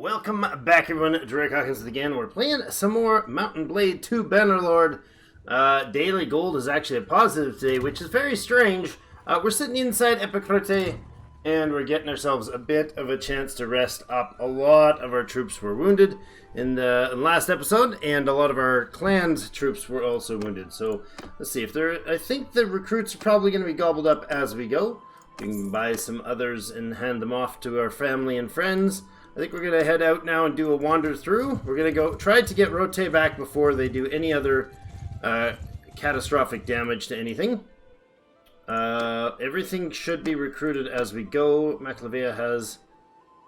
Welcome back, everyone. Drake Hawkins again. We're playing some more Mountain Blade 2 Bannerlord. Daily gold is actually a positive today, which is very strange. We're sitting inside Epic Forte, and we're getting ourselves a bit of a chance to rest up. A lot of our troops were wounded in the last episode, and a lot of our clan's troops were also wounded. So let's see if they're. I think the recruits are probably going to be gobbled up as we go. We can buy some others and hand them off to our family and friends. I think we're going to head out now and do a wander through. We're going to go try to get Rote back before they do any other catastrophic damage to anything. Everything should be recruited as we go. Maclavea has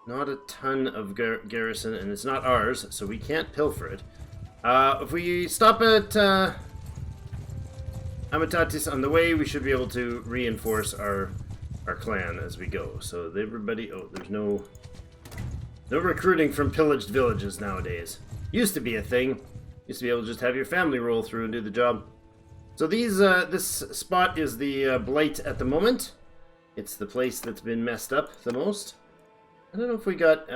not a ton of garrison, and it's not ours, so we can't pilfer it. If we stop at Amatatis on the way, we should be able to reinforce our clan as we go. So everybody... Oh, there's no recruiting from pillaged villages nowadays. Used to be a thing. Used to be able to just have your family roll through and do the job. So this spot is the Blight at the moment. It's the place that's been messed up the most. I don't know if we got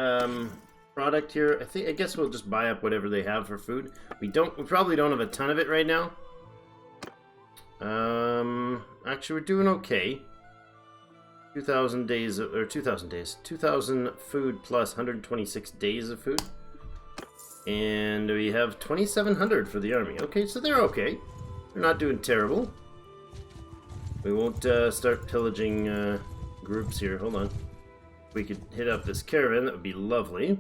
product here. I guess we'll just buy up whatever they have for food. We probably don't have a ton of it right now. Actually, we're doing okay. 2,000 days, or 2,000 days. 2,000 food plus 126 days of food. And we have 2,700 for the army. Okay, so they're okay. They're not doing terrible. We won't start pillaging groups here. Hold on. If we could hit up this caravan, that would be lovely.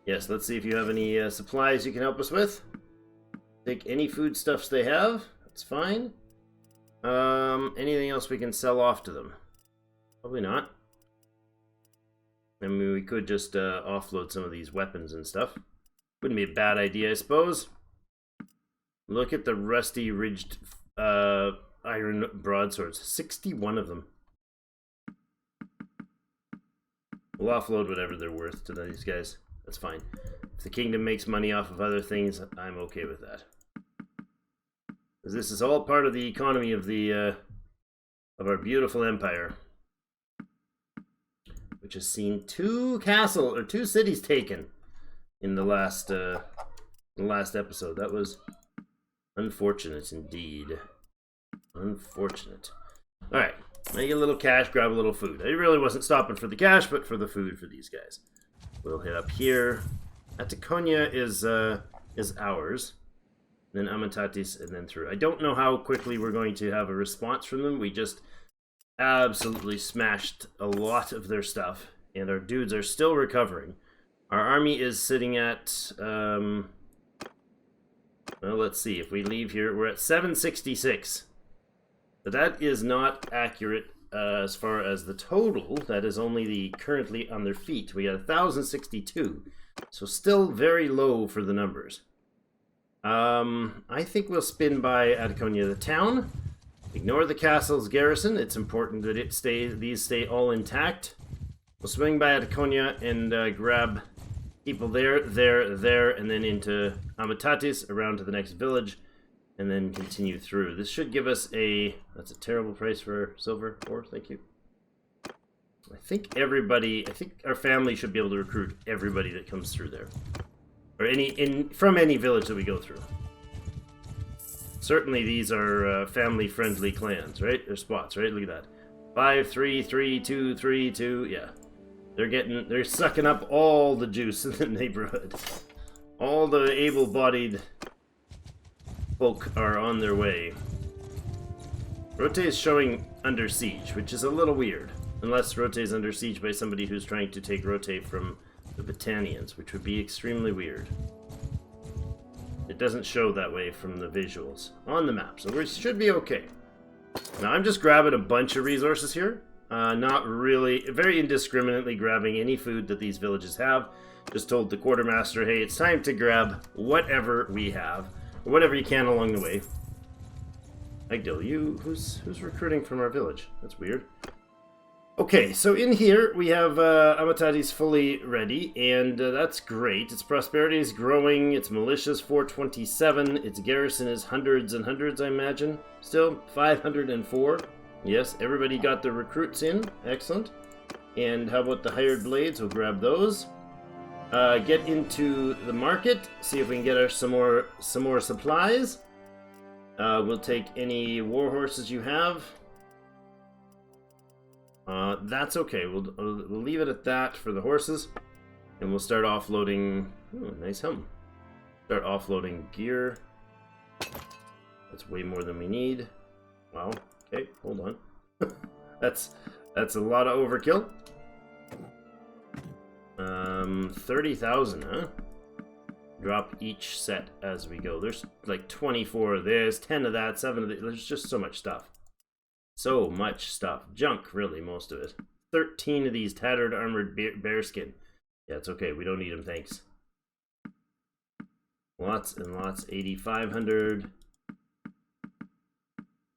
Yes, let's see if you have any supplies you can help us with. Take any foodstuffs they have. That's fine. Anything else we can sell off to them? Probably not. I mean, we could just offload some of these weapons and stuff. Wouldn't be a bad idea, I suppose. Look at the rusty ridged iron broadswords. 61 of them. We'll offload whatever they're worth to these guys. That's fine. If the kingdom makes money off of other things, I'm okay with that. This is all part of the economy of of our beautiful empire, which has seen two cities taken in the last episode. That was unfortunate indeed. Unfortunate. All right, make a little cash, grab a little food. I really wasn't stopping for the cash, but for the food for these guys. We'll hit up here. Ataconia is ours. Then Amatatis, and then through. I don't know how quickly we're going to have a response from them. We just absolutely smashed a lot of their stuff, and our dudes are still recovering. Our army is sitting at, well, let's see. If we leave here, we're at 766. But that is not accurate as far as the total. That is only the currently on their feet. We got 1,062. So still very low for the numbers. I think we'll spin by Ataconia the town. Ignore the castle's garrison. It's important that these stay all intact. We'll swing by Ataconia and grab people there, and then into Amatatis, around to the next village, and then continue through. This should give us that's a terrible price for silver. 4, thank you. I think our family should be able to recruit everybody that comes through there. Or from any village that we go through. Certainly these are family-friendly clans, right? They're spots, right? Look at that. 5, 3, 3, 2, 3, 2. Yeah. They're sucking up all the juice in the neighborhood. All the able-bodied folk are on their way. Rote is showing under siege, which is a little weird. Unless Rote is under siege by somebody who's trying to take Rote from the Battanians, which would be extremely weird. It doesn't show that way from the visuals on the map, so we should be okay. Now I'm just grabbing a bunch of resources here. Not really, very indiscriminately grabbing any food that these villages have. Just told the quartermaster, hey, it's time to grab whatever we have, or whatever you can along the way. Agdil, who's recruiting from our village? That's weird. Okay, so in here we have Amatatis fully ready, and that's great. Its prosperity is growing, its militia is 427, its garrison is hundreds and hundreds, I imagine. Still, 504. Yes, everybody got the recruits in. Excellent. And how about the hired blades? We'll grab those. Get into the market, see if we can get some more supplies. We'll take any war horses you have. That's okay. We'll leave it at that for the horses, and we'll start offloading. Ooh, nice helm. Start offloading gear. That's way more than we need. Wow. Okay, hold on. that's a lot of overkill. 30,000, huh? Drop each set as we go. There's like 24 of this, 10 of that, 7 of this. There's just so much stuff. So much stuff. Junk, really, most of it. 13 of these tattered armored bearskin. Yeah, it's okay. We don't need them, thanks. Lots and lots. 8,500.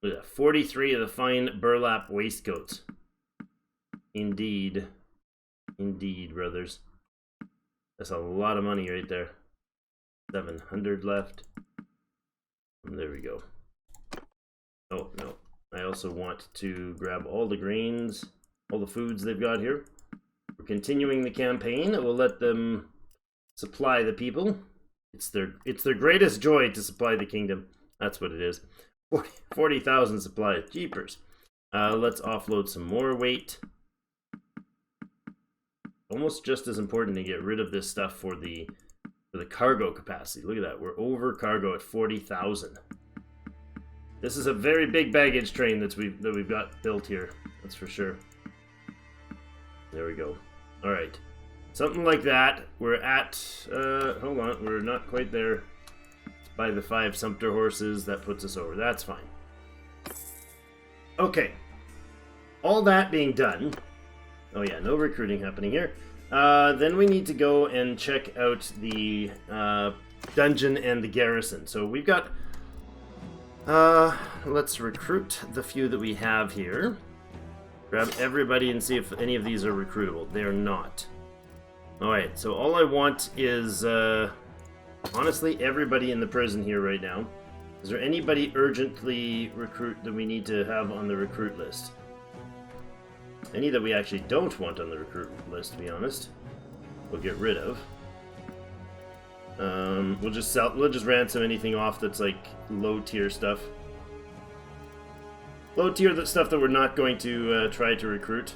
Look at that. 43 of the fine burlap waistcoats. Indeed. Indeed, brothers. That's a lot of money right there. 700 left. And there we go. Oh, no. I also want to grab all the grains, all the foods they've got here. We're continuing the campaign. We'll let them supply the people. It's their greatest joy to supply the kingdom. That's what it is. 40,000 supplies. Jeepers. Let's offload some more weight. Almost just as important to get rid of this stuff for the cargo capacity. Look at that. We're over cargo at 40,000. This is a very big baggage train that we've got built here. That's for sure. There we go. All right. Something like that. We're at, hold on, we're not quite there. Let's buy the 5 sumpter horses. That puts us over. That's fine. Okay. All that being done. Oh yeah, no recruiting happening here. Then we need to go and check out the dungeon and the garrison. So we've got, let's recruit the few that we have here. Grab everybody and see if any of these are recruitable. They're not. Alright, so all I want is, honestly, everybody in the prison here right now. Is there anybody urgently recruit that we need to have on the recruit list? Any that we actually don't want on the recruit list, to be honest, we'll get rid of. We'll just ransom anything off that's like low tier stuff. Low tier stuff that we're not going to try to recruit.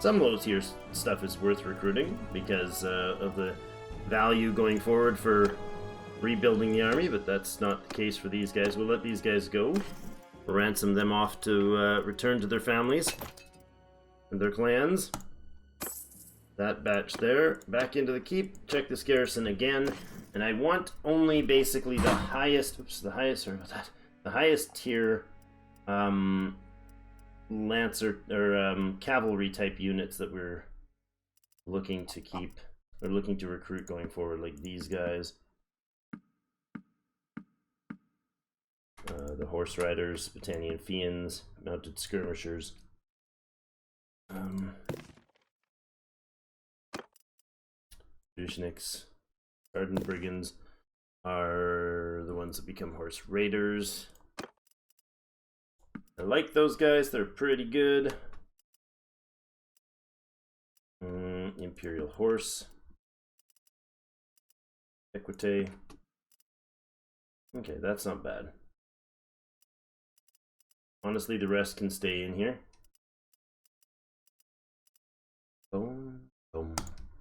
Some low tier stuff is worth recruiting because of the value going forward for rebuilding the army, but that's not the case for these guys. We'll let these guys go. We'll ransom them off to return to their families and their clans. That batch there. Back into the keep. Check this garrison again. And I want only basically the highest, sorry about that. The highest tier lancer or cavalry type units that we're looking to keep or looking to recruit going forward, like these guys. The horse riders, Battanian Fiends, mounted skirmishers. Dushniks, Garden Brigands are the ones that become horse raiders. I like those guys, they're pretty good. Imperial Horse. Equite. Okay, that's not bad. Honestly, the rest can stay in here. Boom, boom,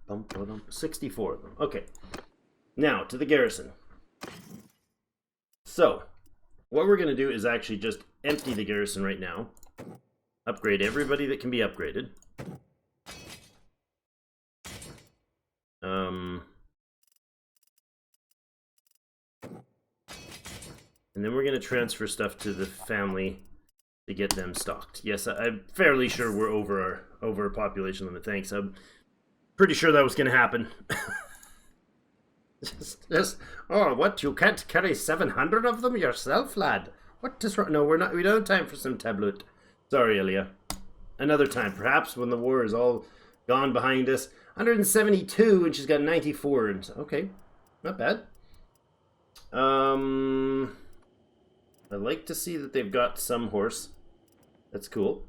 bum, bum, 64 of them. Okay. Now, to the garrison. So, what we're going to do is actually just empty the garrison right now. Upgrade everybody that can be upgraded. And then we're going to transfer stuff to the family to get them stocked. Yes, I'm fairly sure we're over our population limit. Thanks. I'm pretty sure that was going to happen. just oh, what? You can't carry 700 of them yourself, lad? What is wrong? No, we're not. We don't have time for some tabloid. Sorry, Elia. Another time, perhaps when the war is all gone behind us. 172, and she's got 94. And okay, not bad. I like to see that they've got some horse. That's cool.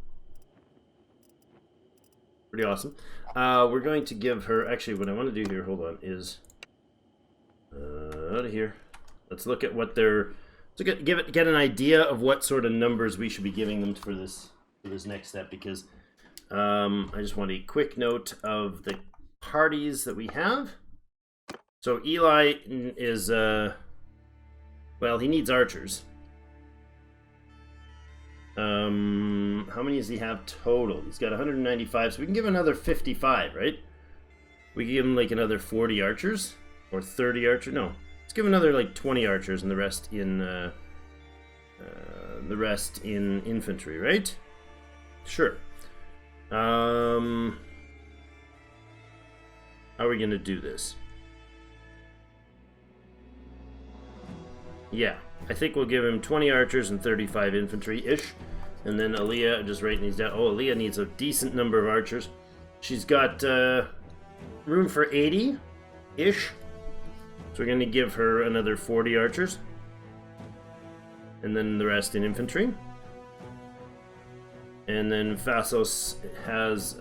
Pretty awesome. We're going to give her... Actually, what I want to do here, hold on, is... out of here. Let's look at what they're... So get an idea of what sort of numbers we should be giving them for this next step, because I just want a quick note of the parties that we have. So Eli is... well, he needs archers. How many does he have total? He's got 195, so we can give another 55, right? We can give him like another 40 archers, or 30 archers. No, let's give another like 20 archers, and the rest in infantry, right? Sure. How are we gonna do this? Yeah, I think we'll give him 20 archers and 35 infantry-ish. And then Aaliyah, just writing these down. Oh, Aaliyah needs a decent number of archers. She's got room for 80-ish. So we're going to give her another 40 archers. And then the rest in infantry. And then Phasos has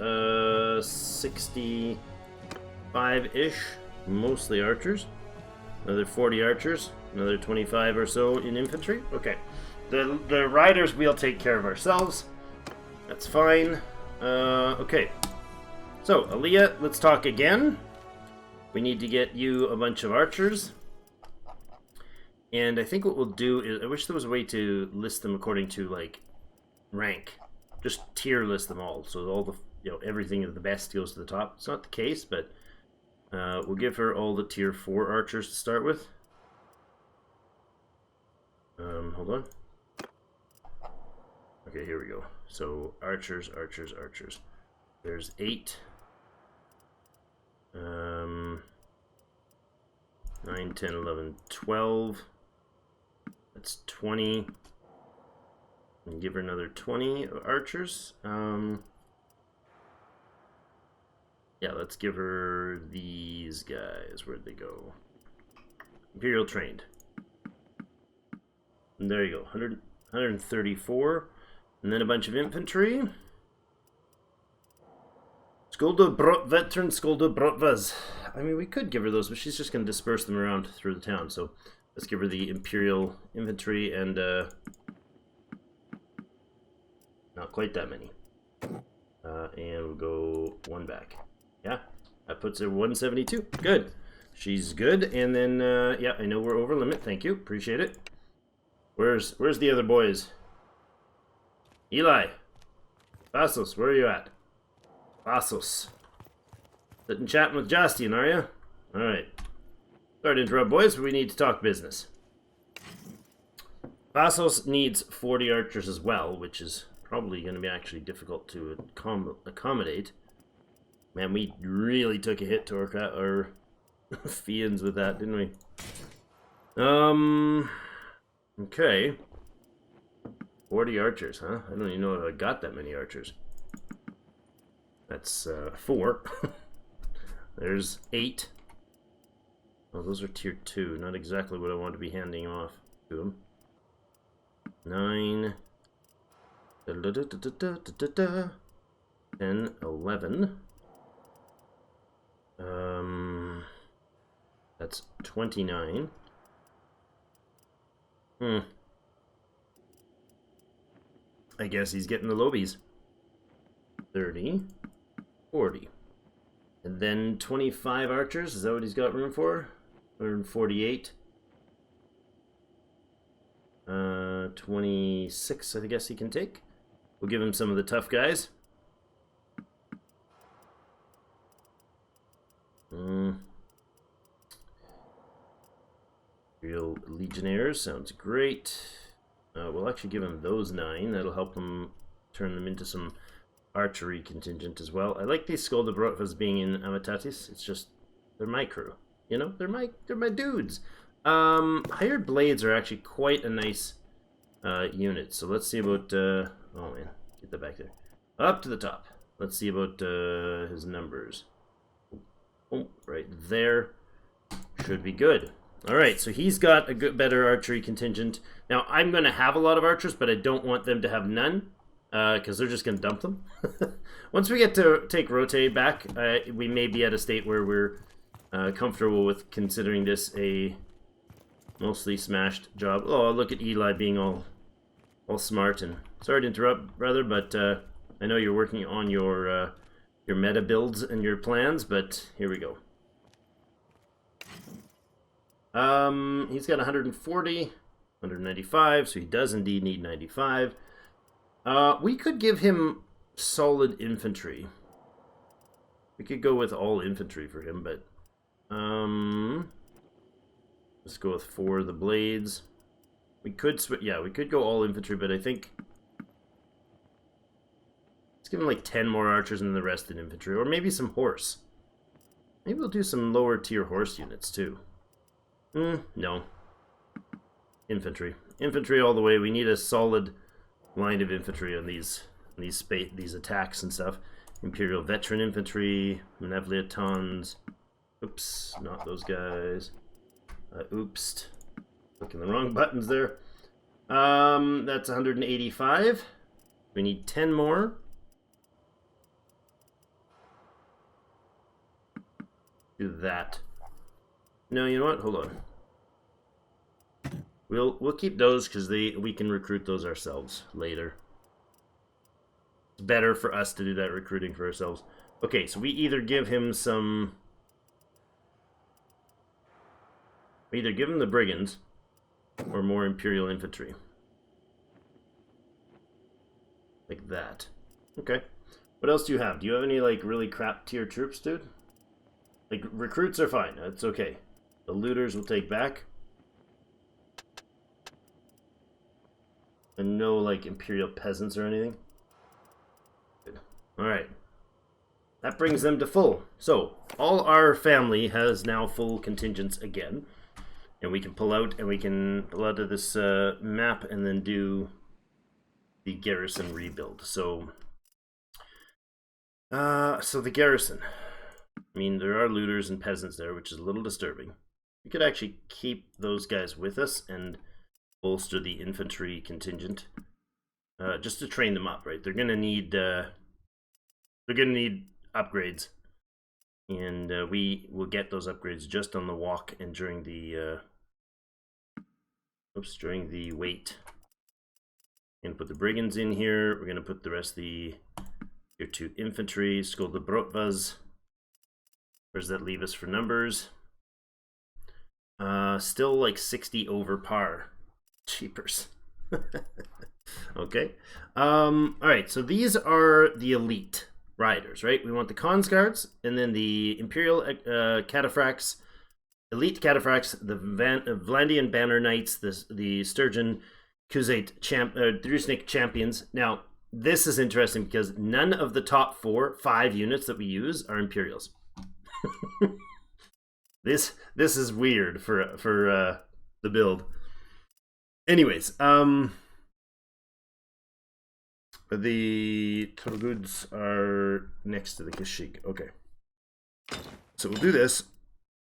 65-ish, mostly archers. Another 40 archers. Another 25 or so in infantry. Okay. The riders we'll take care of ourselves. That's fine. Okay. So, Aaliyah, let's talk again. We need to get you a bunch of archers. And I think what we'll do is... I wish there was a way to list them according to, like, rank. Just tier list them all. So all the... everything of the best goes to the top. It's not the case, but... we'll give her all the tier 4 archers to start with. Hold on. Okay, here we go. So, archers. There's 8. 9, 10, 11, 12. That's 20. And give her another 20 archers. Yeah, let's give her these guys. Where'd they go? Imperial trained. And there you go, 134. And then a bunch of infantry. Skolda Brot veteran, Skolda Brotvas. I mean, we could give her those, but she's just going to disperse them around through the town. So let's give her the Imperial infantry and not quite that many. And we'll go one back. Yeah, that puts her 172. Good. She's good. And then, yeah, I know we're over limit. Thank you. Appreciate it. Where's the other boys? Eli. Vassos, where are you at? Vassos. Sitting chatting with Jastian, are you? Alright. Sorry to interrupt, boys, but we need to talk business. Vassos needs 40 archers as well, which is probably going to be actually difficult to accommodate. Man, we really took a hit to our Fians with that, didn't we? Okay. 40 archers, huh? I don't even know if I got that many archers. That's 4. There's 8. Oh, those are tier 2. Not exactly what I want to be handing off to them. 9. 10, 11. That's 29. I guess he's getting the lobies. 30, 40. And then 25 archers, is that what he's got room for? 148. 26, I guess he can take. We'll give him some of the tough guys. Real Legionnaires, sounds great. We'll actually give him those 9. That'll help him turn them into some archery contingent as well. I like these Skolda Brotvas being in Amatatis. It's just, they're my crew. You know, they're my dudes. Hired Blades are actually quite a nice unit. So let's see about, oh man, get that back there. Up to the top. Let's see about his numbers. Oh, right there. Should be good. Alright, so he's got a better archery contingent. Now, I'm going to have a lot of archers, but I don't want them to have none. because they're just going to dump them. Once we get to take rotate back, we may be at a state where we're comfortable with considering this a mostly smashed job. Oh, look at Eli being all smart. And sorry to interrupt, brother, but I know you're working on your meta builds and your plans, but here we go. He's got 140, 195, so he does indeed need 95. We could give him solid infantry. We could go with all infantry for him, but let's go with 4 of the blades. We could yeah, we could go all infantry, but I think let's give him like 10 more archers and the rest in infantry, or maybe some horse. Maybe we'll do some lower tier horse units too. No. Infantry. Infantry all the way. We need a solid line of infantry on these attacks and stuff. Imperial veteran infantry, Mnevelitons. Oops, not those guys. Oops. Clicking the wrong buttons there. That's 185. We need 10 more. Do that. No, you know what? Hold on. We'll keep those because we can recruit those ourselves later. It's better for us to do that recruiting for ourselves. Okay, so we either give him some. We either give him the brigands or more Imperial infantry. Like that. Okay. What else do you have? Do you have any like really crap tier troops, dude? Like recruits are fine. That's okay. The looters will take back. And no like Imperial peasants or anything. Good. Alright. That brings them to full. So, all our family has now full contingents again. And we can pull out of this map and then do the garrison rebuild. So the garrison. I mean, there are looters and peasants there, which is a little disturbing. We could actually keep those guys with us and bolster the infantry contingent, just to train them up. Right, they're gonna need upgrades, and we will get those upgrades just on the walk and during the wait. We're gonna put the brigands in here. We're gonna put the rest of the tier 2 infantry. Skolda Brotvas. Where does that leave us for numbers? Still like 60 over par. Cheapers. Okay. Alright, so these are the elite riders, right? We want the Consguards, and then the Imperial Cataphracts, Elite Cataphracts, the Vlandian Banner Knights, the Sturgeon Kuzate Drusnik Champions. Now, this is interesting because none of the top 5 units that we use are Imperials. This is weird for the build. Anyways, the total goods are next to the Kashik. Okay, so we'll do this,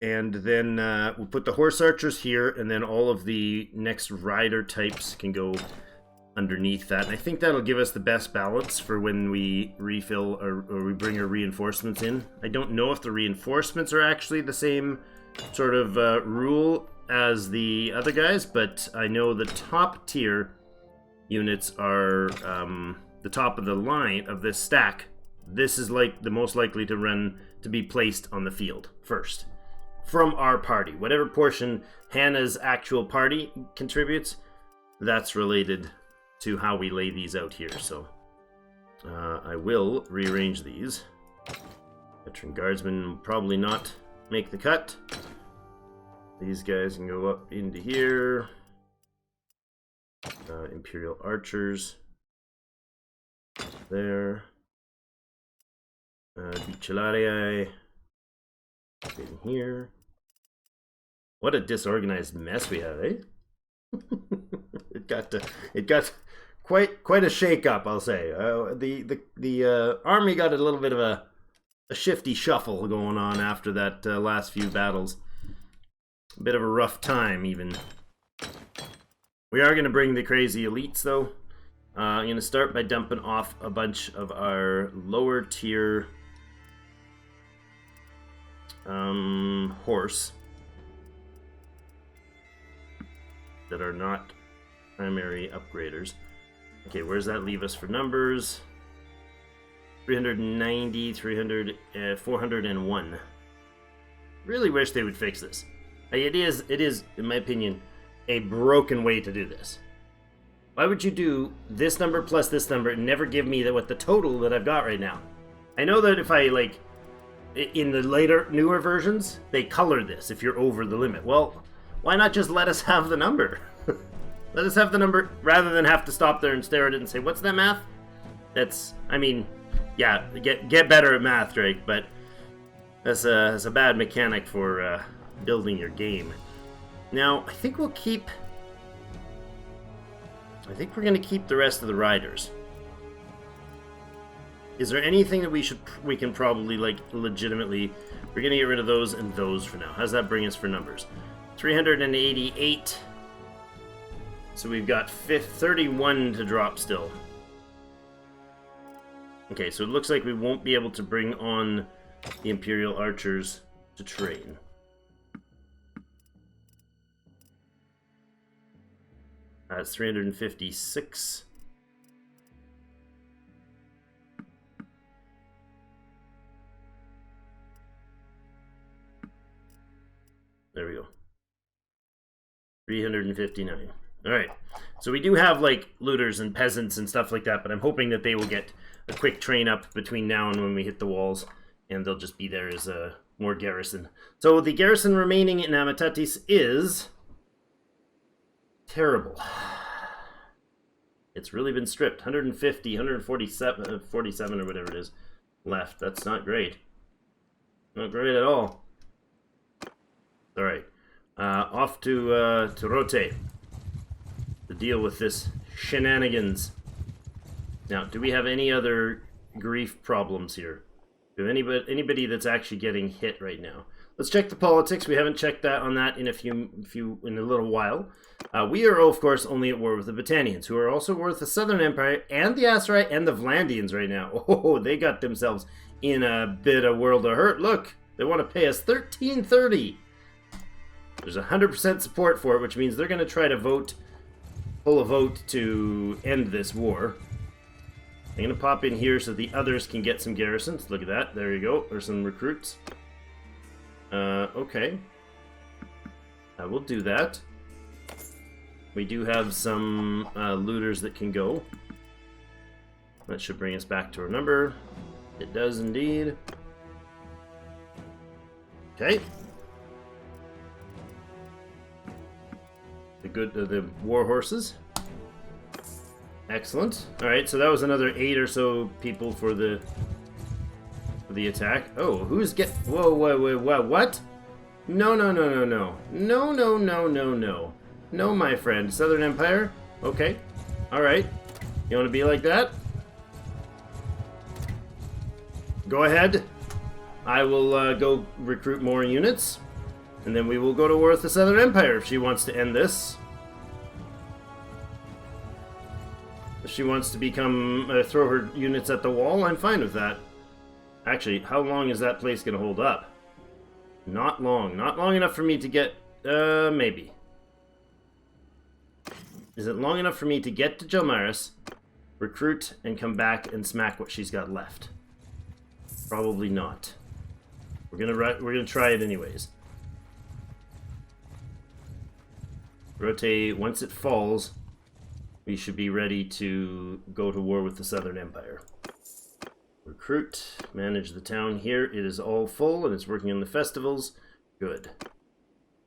and then we'll put the horse archers here, and then all of the next rider types can go underneath that. And I think that'll give us the best balance for when we refill or we bring our reinforcements in. I don't know if the reinforcements are actually the same sort of rule as the other guys, but I know the top tier units are the top of the line of this stack. This is like the most likely to be placed on the field first from our party. Whatever portion Hannah's actual party contributes, that's related to how we lay these out here. So I will rearrange these. Veteran Guardsmen will probably not make the cut. These guys can go up into here. Imperial Archers. There. Bicellariae. In here. What a disorganized mess we have, eh? It got quite a shake-up, I'll say. The army got a little bit of a shifty shuffle going on after that last few battles. A bit of a rough time, even. We are going to bring the crazy elites, though, I'm going to start by dumping off a bunch of our lower tier horse that are not primary upgraders. Okay, where's that leave us for numbers? 390, 300, 401. Really wish they would fix this. It is, in my opinion, a broken way to do this. Why would you do this number plus this number and never give me what the total that I've got right now? I know that if I, like, in the later, newer versions, they color this if you're over the limit. Well, why not just let us have the number? Let us have the number rather than have to stop there and stare at it and say, what's that math? That's, I mean, yeah, get better at math, Drake, but that's a bad mechanic for building your game. Now, I think we'll keep... I think we're going to keep the rest of the riders. Is there anything that we can probably, like, legitimately... We're going to get rid of those and those for now. How's that bring us for numbers? 388. So we've got 31 to drop still. Okay, so it looks like we won't be able to bring on the Imperial Archers to train. That's 356. There we go. 359. Alright, so we do have, like, looters and peasants and stuff like that, but I'm hoping that they will get a quick train up between now and when we hit the walls, and they'll just be there as a more garrison. So the garrison remaining in Amitatis is... terrible. It's really been stripped. 150, 147, 47 or whatever it is left. That's not great. Not great at all. Alright, off to Rote to deal with this shenanigans. Now, do we have any other grief problems here? Do we have anybody that's actually getting hit right now? Let's check the politics. We haven't checked that on that in a little while. We are, of course, only at war with the Battanians, who are also at war with the Southern Empire and the Aserai and the Vlandians right now. Oh, they got themselves in a bit of world of hurt. Look, they want to pay us 1330. There's 100% support for it, which means they're going to try to pull a vote to end this war. I'm going to pop in here so the others can get some garrisons. Look at that. There you go. Or some recruits. Okay. I will do that. We do have some looters that can go. That should bring us back to our number. It does indeed. Okay. The war horses. Excellent. All right, so that was another 8 or so people for the attack. Oh, who's whoa, what? No. No, my friend. Southern Empire? Okay. Alright. You want to be like that? Go ahead. I will go recruit more units. And then we will go to war with the Southern Empire if she wants to end this. If she wants to become... throw her units at the wall, I'm fine with that. Actually, how long is that place going to hold up? Not long. Not long enough for me to get... maybe. Is it long enough for me to get to Jelmaris, recruit, and come back and smack what she's got left? Probably not. We're gonna try it anyways. Rotate, once it falls, we should be ready to go to war with the Southern Empire. Recruit, manage the town here. It is all full and it's working on the festivals. Good.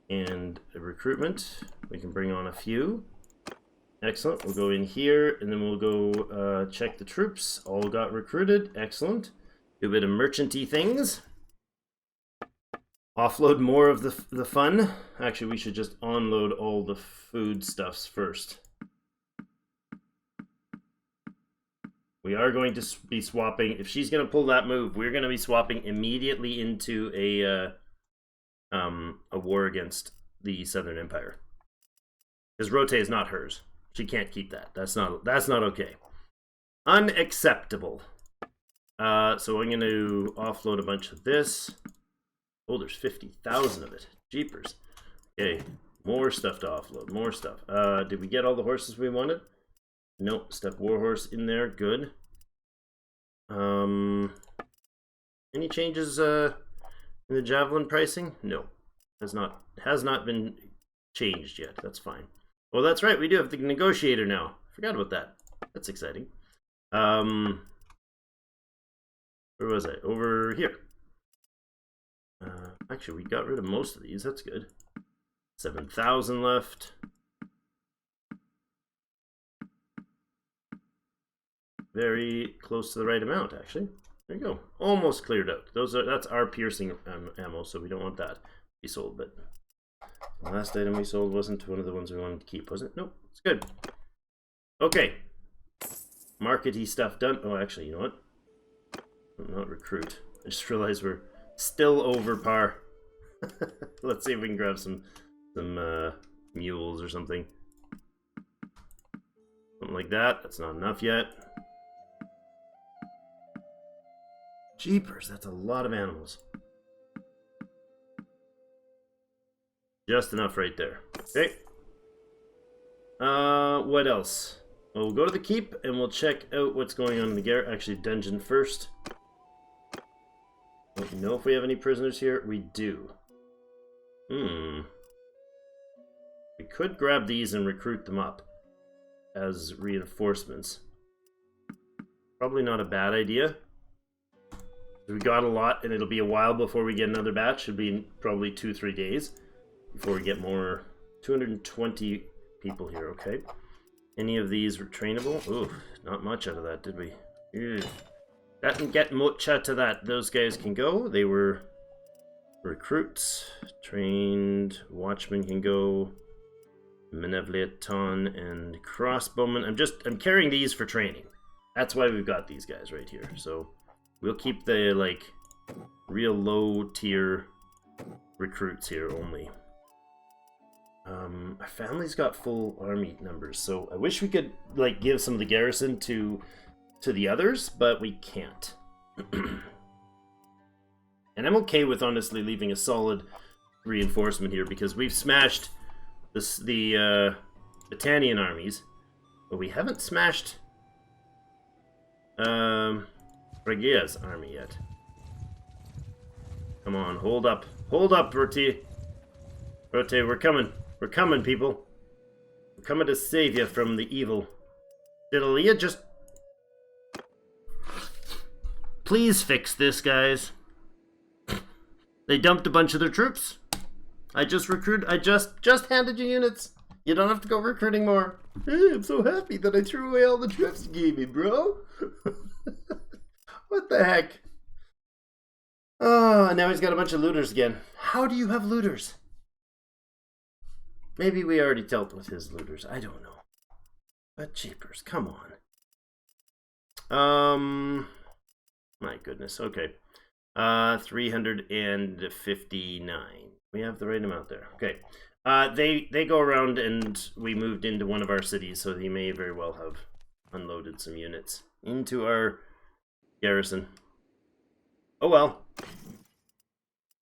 And recruitment, we can bring on a few. Excellent. We'll go in here and then we'll go check the troops. All got recruited. Excellent. Do a bit of merchanty things. Offload more of the fun. Actually, we should just onload all the foodstuffs first. We are going to be swapping. If she's going to pull that move, we're going to be swapping immediately into a war against the Southern Empire. Because Rote is not hers. She can't keep that. That's not okay. Unacceptable. So I'm going to offload a bunch of this. Oh, there's 50,000 of it. Jeepers. Okay, more stuff to offload. More stuff. Did we get all the horses we wanted? Nope. Step warhorse in there. Good. Any changes in the javelin pricing? No. Has not been changed yet. That's fine. Well, that's right. We do have the negotiator now. Forgot about that. That's exciting. Where was I? Over here. Actually, we got rid of most of these. That's good. 7,000 left. Very close to the right amount, actually. There you go. Almost cleared out. That's our piercing ammo, so we don't want that to be sold. But the last item we sold wasn't one of the ones we wanted to keep, was it? Nope. It's good. Okay. Markety stuff done. Oh, actually, you know what? Not recruit. I just realized we're still over par. Let's see if we can grab some mules or something. Something like that. That's not enough yet. Jeepers, that's a lot of animals. Just enough right there. Okay. What else? Well, we'll go to the keep and we'll check out what's going on in the garret. Actually, dungeon first. Don't know if we have any prisoners here. We do. We could grab these and recruit them up as reinforcements. Probably not a bad idea. We got a lot, and it'll be a while before we get another batch. Should be probably 2-3 days before we get more. 220 people here, okay. Any of these were trainable? Ooh, not much out of that, did we? Ew. Didn't get much out of that. Those guys can go. They were recruits. Trained. Watchmen can go. Menevliaton and crossbowmen. I'm carrying these for training. That's why we've got these guys right here. So we'll keep the, like, real low tier recruits here only. Our family's got full army numbers, so I wish we could, like, give some of the garrison to the others, but we can't. And I'm okay with, honestly, leaving a solid reinforcement here, because we've smashed the Battanian armies, but we haven't smashed Regia's army yet. Come on, hold up. Hold up, Rote. Rote, we're coming. We're coming, people. We're coming to save you from the evil. Did Aaliyah just... Please fix this, guys. They dumped a bunch of their troops. I just handed you units. You don't have to go recruiting more. Hey, I'm so happy that I threw away all the troops you gave me, bro. What the heck? Oh, now he's got a bunch of looters again. How do you have looters? Maybe we already dealt with his looters. I don't know. But jeepers, come on. My goodness. Okay. 359. We have the right amount there. Okay. They go around, and we moved into one of our cities, so they may very well have unloaded some units into our garrison. Oh well.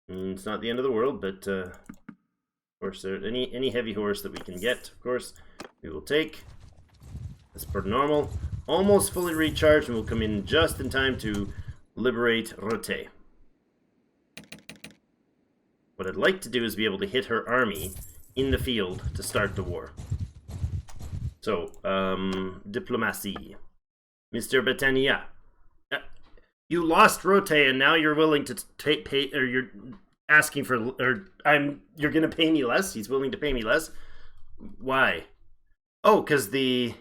It's not the end of the world, but of course, any heavy horse that we can get, of course, we will take. As per normal, almost fully recharged, and we'll come in just in time to liberate Rote. What I'd like to do is be able to hit her army in the field to start the war. So, diplomacy. Mr. Battania. You lost Rote, and now you're willing to pay, or you're asking for, or you're gonna pay me less? He's willing to pay me less? Why? Oh, because he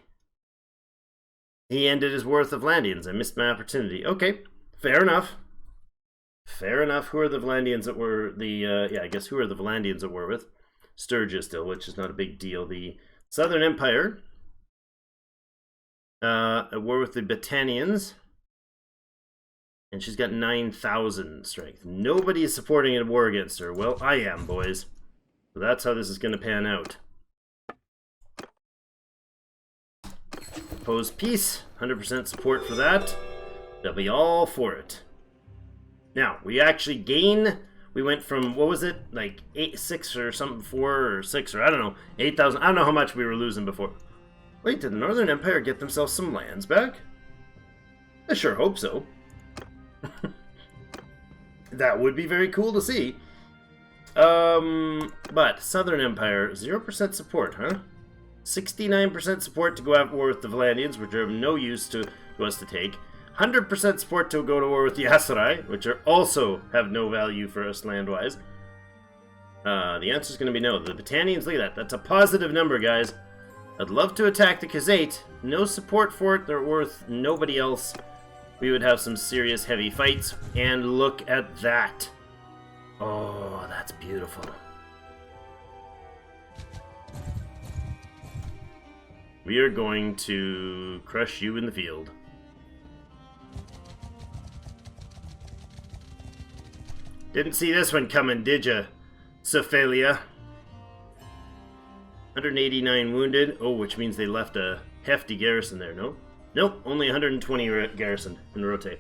ended his worth of Vlandians. I missed my opportunity. Okay, fair enough. Fair enough. Who are the Vlandians that were I guess who are the Vlandians that were with Sturgia still, which is not a big deal. The Southern Empire at war with the Battanians, and she's got 9,000 strength. Nobody is supporting a war against her. Well, I am, boys. So that's how this is going to pan out. propose peace. 100% support for that. They'll be all for it. Now, we actually gain... We went from, what was it? Like 6 or something, 4 or 6 or I don't know. 8,000. I don't know how much we were losing before. Wait, did the Northern Empire get themselves some lands back? I sure hope so. That would be very cool to see. But Southern Empire, 0% support, huh? 69% support to go at war with the Valandians, which are of no use to us to take. 100% support to go to war with the Aserai, which are also have no value for us land-wise. The answer is going to be no. The Battanians, look at that. That's a positive number, guys. I'd love to attack the Khazate. No support for it. They're worth nobody else. We would have some serious heavy fights. And look at that. Oh, that's beautiful. We are going to crush you in the field. Didn't see this one coming, did ya, Cephalia? 189 wounded. Oh, which means they left a hefty garrison there, no? Nope, only 120 garrisoned in Rote.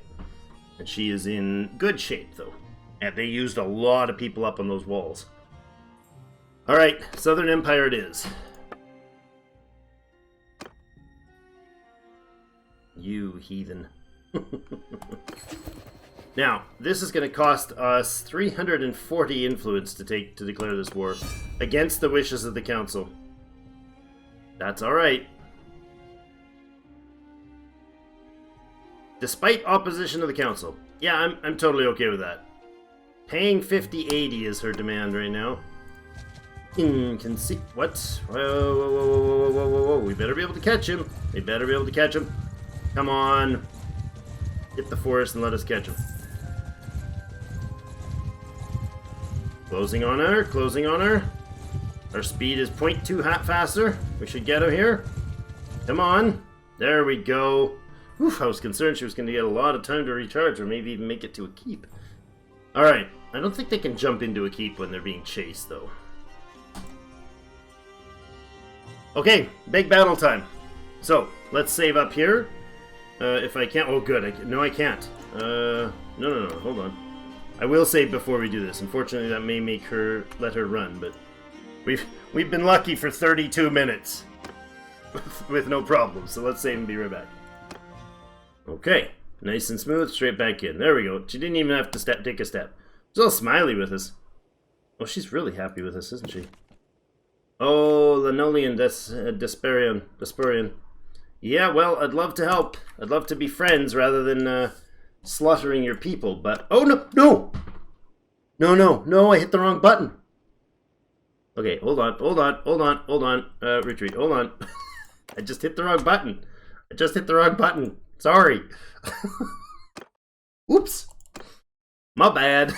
And she is in good shape, though. And they used a lot of people up on those walls. Alright, Southern Empire it is. You heathen. Now, this is going to cost us 340 influence to declare this war against the wishes of the council. That's all right. Despite opposition of the council. Yeah, I'm totally okay with that. Paying 5080 is her demand right now. What? Whoa. We better be able to catch him. We better be able to catch him. Come on. Hit the forest and let us catch him. Closing on her, closing on her. Our speed is 0.2 faster. We should get him here. Come on. There we go. Oof, I was concerned she was going to get a lot of time to recharge or maybe even make it to a keep. Alright, I don't think they can jump into a keep when they're being chased, though. Okay, big battle time. So, let's save up here. If I can't... Oh, good. No, I can't. No, hold on. I will save before we do this. Unfortunately, that may make her... let her run, but... We've been lucky for 32 minutes. with no problems, so let's save and be right back. Okay. Nice and smooth, straight back in. There we go. She didn't even have to take a step. She's all smiley with us. Oh, she's really happy with us, isn't she? Oh, Lanolian Desperian. Yeah, well, I'd love to help. I'd love to be friends rather than slaughtering your people, but... Oh, no! No, I hit the wrong button. Okay, hold on. Retreat, hold on. I just hit the wrong button. Sorry. Oops. My bad.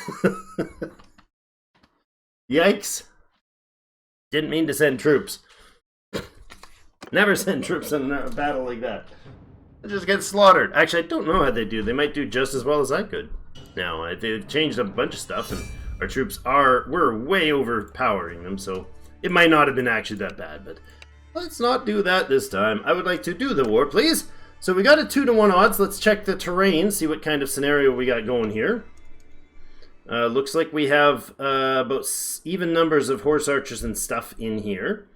Yikes. Didn't mean to send troops. Never send troops in a battle like that. They just get slaughtered. Actually, I don't know how they do. They might do just as well as I could. Now, they've changed up a bunch of stuff, and our troops we're way overpowering them, so it might not have been actually that bad, but let's not do that this time. I would like to do the war, please. So we got a 2-to-1 odds. Let's check the terrain, see what kind of scenario we got going here. Looks like we have about even numbers of horse archers and stuff in here.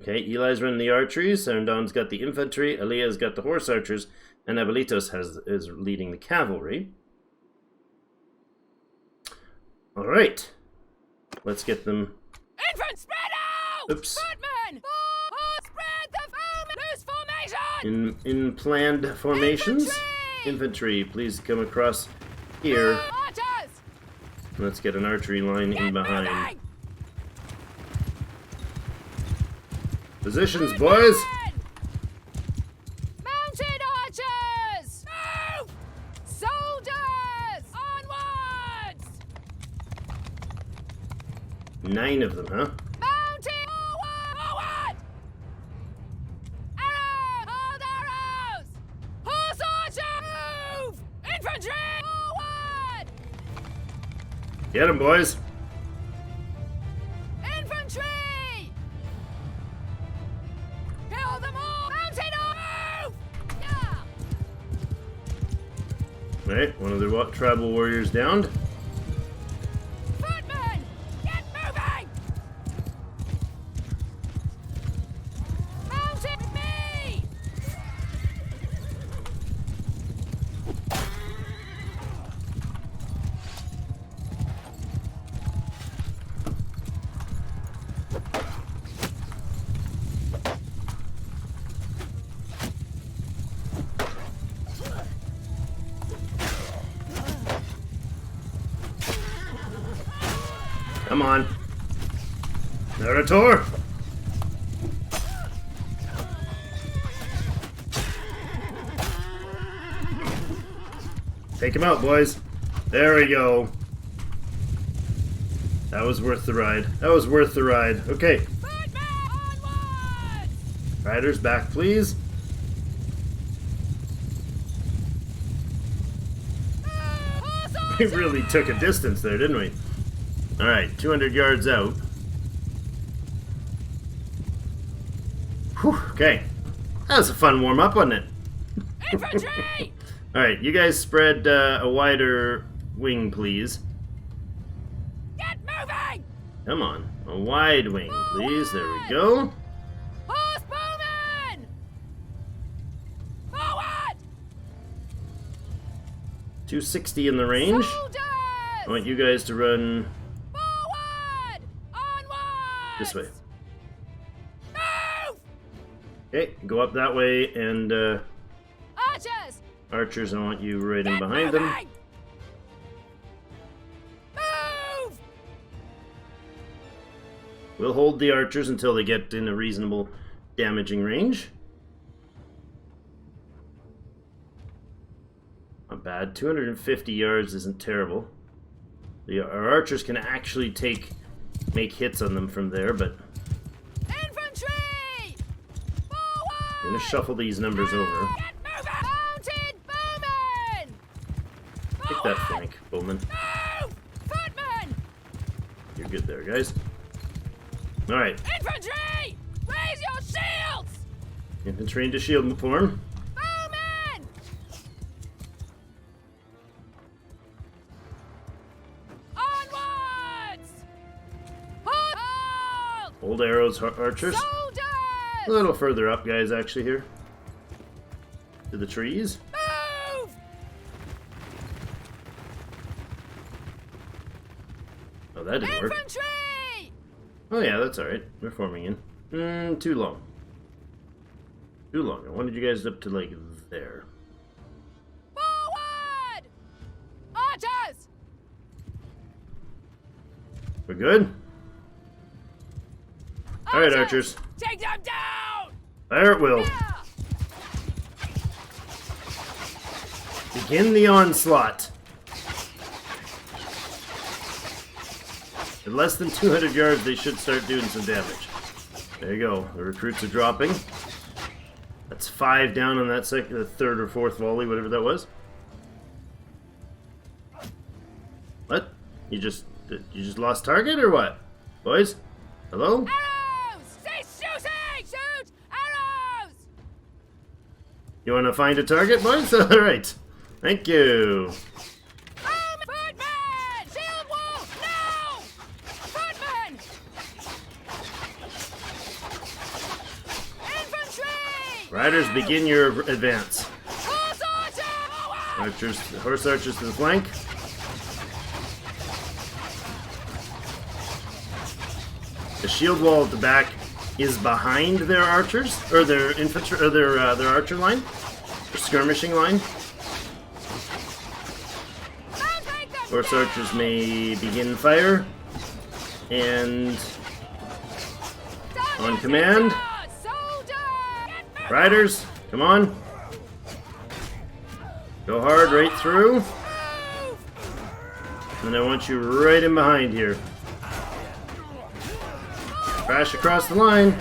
Okay, Eli's running the archeries, Sarandon's got the infantry, Alia's got the horse archers, and Abelitos is leading the cavalry. Alright. Let's get them... Infant, spread out! Oops. Footmen! Spread the foam! Loose formation! In planned formations. Infantry, please come across here. Archers! Let's get an archery line in behind. Moving! Positions, boys! Mounted archers! Move! Soldiers! Onwards! 9 of them, huh? Mounted! Forward! Arrows! Hold arrows! Horse archer! Move! Infantry! Forward! Get them, boys! Infantry! Kill them tribal warriors downed. Footman! Get moving! Mounted with me! Come on. Narrator! Take him out, boys. There we go. That was worth the ride. That was worth the ride. Okay. Footman! Onwards! Riders, back, please. We really took a distance there, didn't we? Alright, 200 yards out. Whew, okay. That was a fun warm-up, wasn't it? Infantry! Alright, you guys spread a wider wing, please. Get moving! Come on. A wide wing, please. There we go. Horse-bowmen! Forward! 260 in the range. Soldiers! I want you guys to run Forward! Onwards! this way. Move! Okay, go up that way, and Archers! archers, I want you right in Get behind them. moving! Move! We'll hold the archers until they get in a reasonable damaging range. Not bad. 250 yards isn't terrible. Our archers can actually make hits on them from there, but Infantry! Forward! I'm going to shuffle these numbers over. Get moving! Mounted bowmen! Take that flank, Bowman. Move! Footmen! You're good there, guys. Alright, Infantry! Raise your shields! infantry into shield form. Bowmen! Onwards! Hold! Hold arrows, archers. Soldiers! A little further up, guys, actually, here. To the trees. Move! Oh, that didn't work. Infantry! Oh yeah, that's alright. We're forming in. Too long. Too long. I wanted you guys up to, like, there. Forward! Archers! We're good? Alright, archers. Take them down! Fire at will. Yeah! Begin the onslaught. At less than 200 yards, they should start doing some damage. There you go. The recruits are dropping. That's 5 down on that the third or fourth volley, whatever that was. What? You just lost target or what? Boys? Hello? Arrows! Cease shooting! Shoot! Arrows! You want to find a target, boys? Alright. Thank you. Footmen! Shield wall! No! Footmen! Infantry! Riders, begin your advance. Horse archer! Forward! Archers, horse archers to the flank. The shield wall at the back is behind their archers, or their infantry, or their archer line, their skirmishing line. Don't take them Horse down! archers may begin fire, and on command, Soldier! Get moving! riders, come on, go hard right through, Move! and I want you right in behind here. Crash across the line.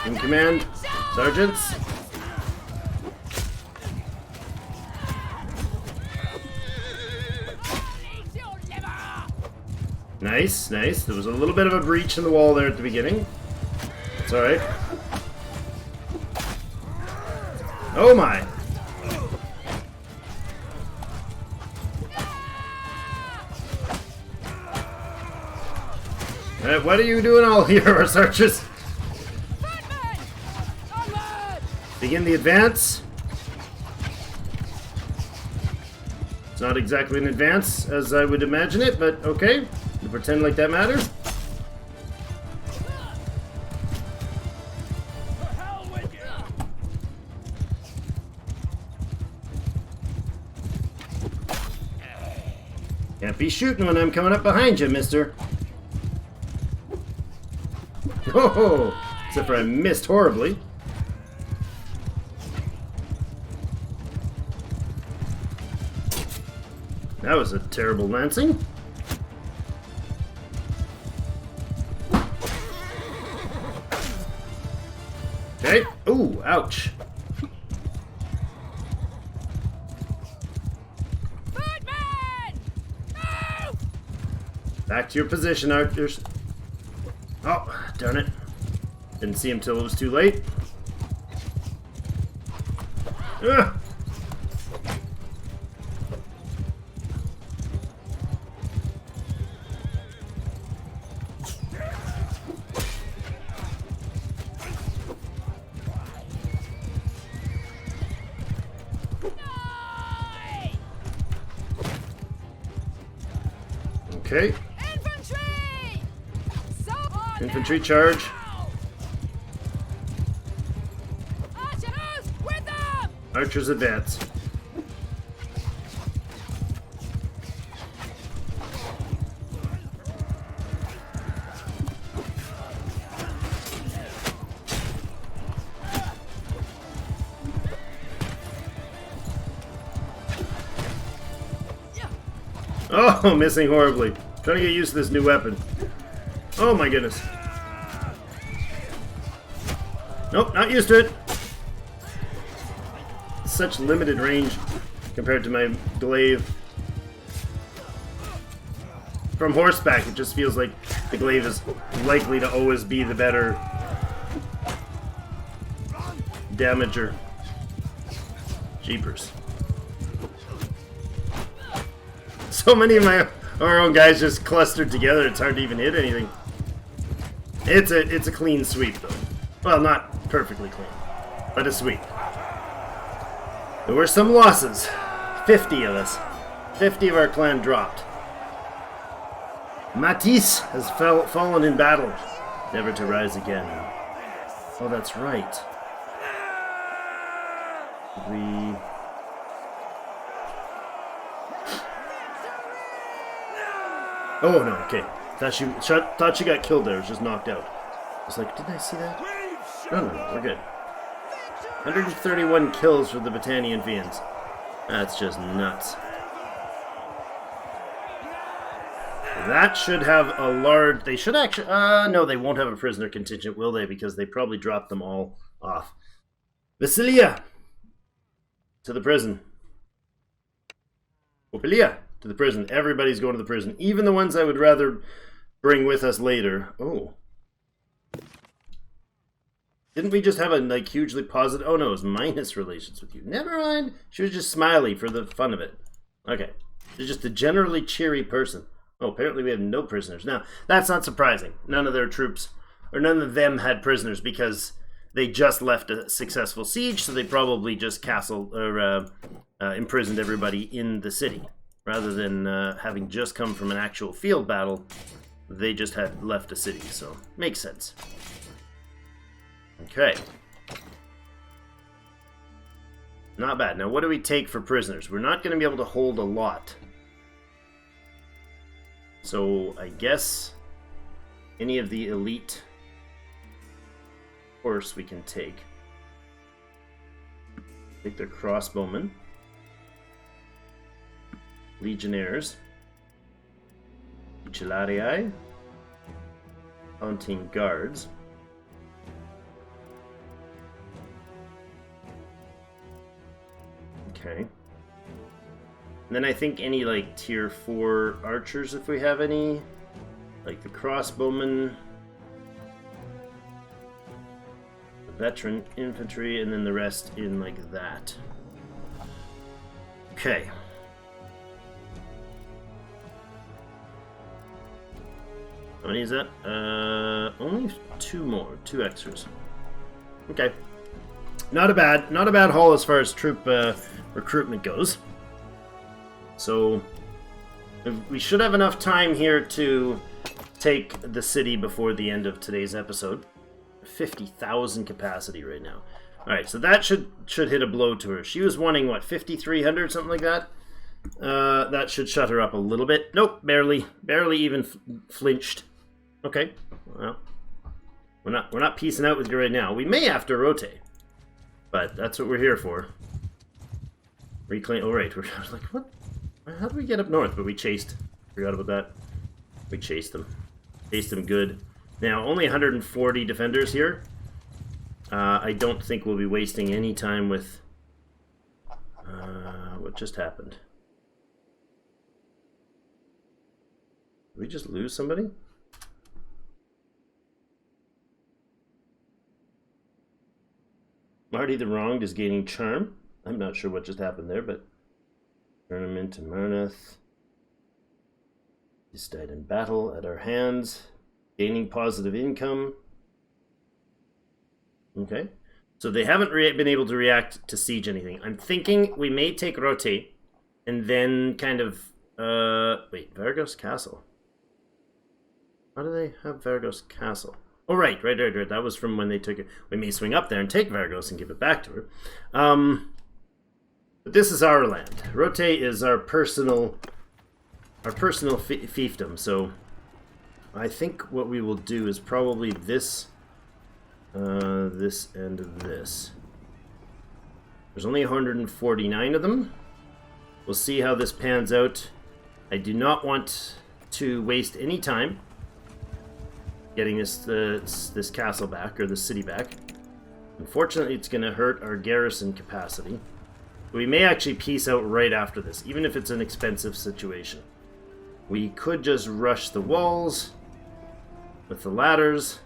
In command, sergeants. Nice, nice. There was a little bit of a breach in the wall there at the beginning. It's alright. Oh my! Alright, what are you doing all here, archers? Begin the advance. It's not exactly an advance as I would imagine it, but okay. We'll pretend like that matters. Can't be shooting when I'm coming up behind you, mister. Oh, except for I missed horribly. That was a terrible lancing. Okay. Ooh, ouch. Back to your position, archers. Oh, darn it. Didn't see him till it was too late. Ugh. Okay. Infantry! Infantry charge. Archers, with them! Archers advance. Oh, missing horribly. Trying to get used to this new weapon. Oh my goodness. Nope, not used to it. Such limited range compared to my glaive. From horseback, it just feels like the glaive is likely to always be the better damager. Jeepers. So many of our own guys just clustered together, it's hard to even hit anything. It's a clean sweep though. Well, not perfectly clean, but a sweep. There were some losses. 50 of us. 50 of our clan dropped. Matisse has fallen in battle, never to rise again. Oh, that's right. Oh no, okay. Thought she got killed there, was just knocked out. I was like, didn't I see that? No, we're good. 131 kills for the Battanian Fiends. That's just nuts. That should have a large... They should actually... no, they won't have a prisoner contingent, will they? Because they probably dropped them all off. Vasilia! To the prison. Opilia! To the prison. Everybody's going to the prison. Even the ones I would rather bring with us later. Oh. Didn't we just have a like hugely positive... Oh no, it was minus relations with you. Never mind. She was just smiley for the fun of it. Okay. She's just a generally cheery person. Oh, apparently we have no prisoners. Now, that's not surprising. None of their troops, or none of them had prisoners because they just left a successful siege, so they probably just imprisoned everybody in the city. Rather than having just come from an actual field battle, they just had left a city, so makes sense. Okay. Not bad. Now, what do we take for prisoners? We're not going to be able to hold a lot. So, I guess any of the elite horse we can take. Take their crossbowmen. Legionnaires. Calradia. Hunting guards. Okay. And then I think any like tier 4 archers if we have any. like the crossbowmen, the veteran infantry, and then the rest in like that. Okay. How many is that? Only 2 more, 2 extras. Okay. Not a bad haul as far as troop recruitment goes. So we should have enough time here to take the city before the end of today's episode. 50,000 capacity right now. All right, so that should hit a blow to her. She was wanting what, 5,300, something like that. That should shut her up a little bit. Nope, barely even flinched. Okay, well, we're not piecing out with you right now. We may have to rotate, but that's what we're here for. Reclaim. Oh right, we're like, what? How do we get up north? But we chased. Forgot about that. We chased them. Chased them good. Now only 140 defenders here. I don't think we'll be wasting any time with. What just happened? Did we just lose somebody? Marty the Wronged is gaining charm. I'm not sure what just happened there, but tournament to Marnath. He's died in battle at our hands. Gaining positive income. Okay. So they haven't been able to react to siege anything. I'm thinking we may take rotate and then kind of wait, Vargos Castle. How do they have Vargos Castle? Oh, right. That was from when they took it. We may swing up there and take Vargos and give it back to her. But this is our land. Rotate is our personal fiefdom. So I think what we will do is probably this end of this. There's only 149 of them. We'll see how this pans out. I do not want to waste any time getting this castle back, or the city back. Unfortunately, it's going to hurt our garrison capacity. We may actually peace out right after this, even if it's an expensive situation. We could just rush the walls with the ladders.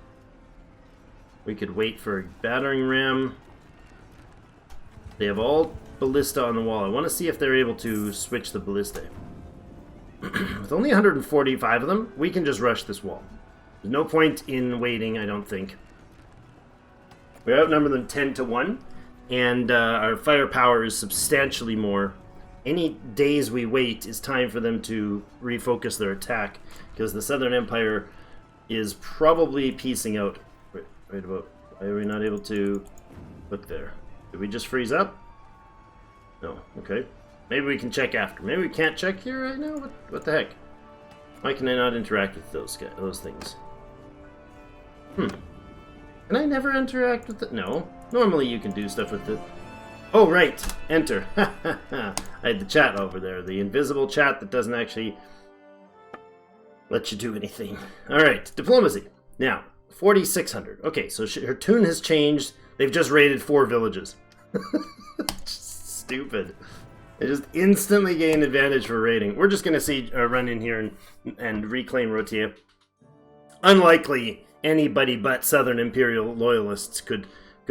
We could wait for a battering ram. They have all ballista on the wall. I want to see if they're able to switch the ballista. With only 145 of them, we can just rush this wall. There's no point in waiting, I don't think. We outnumber them 10 to 1, and our firepower is substantially more. Any days we wait is time for them to refocus their attack, because the Southern Empire is probably piecing out. Right about. Why are we not able to look there? Did we just freeze up? No. Okay. Maybe we can check after. Maybe we can't check here right now? What the heck? Why can I not interact with those things? Can I never interact with it? No. Normally you can do stuff with it. Oh, right. Enter. I had the chat over there. The invisible chat that doesn't actually let you do anything. Alright. Diplomacy. Now, 4,600. Okay, so her tune has changed. They've just raided 4 villages. Stupid. They just instantly gain advantage for raiding. We're just going to run in here and reclaim Rotia. Unlikely anybody but Southern Imperial loyalists could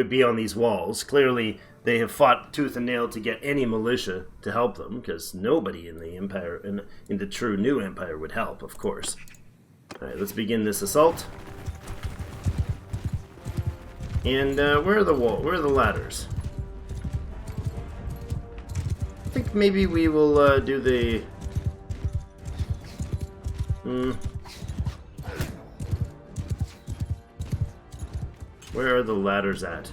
be on these walls. Clearly, they have fought tooth and nail to get any militia to help them, because nobody in the Empire, in the true new Empire, would help, of course. Alright, let's begin this assault. And where are the ladders? I think maybe we will do the... Where are the ladders at?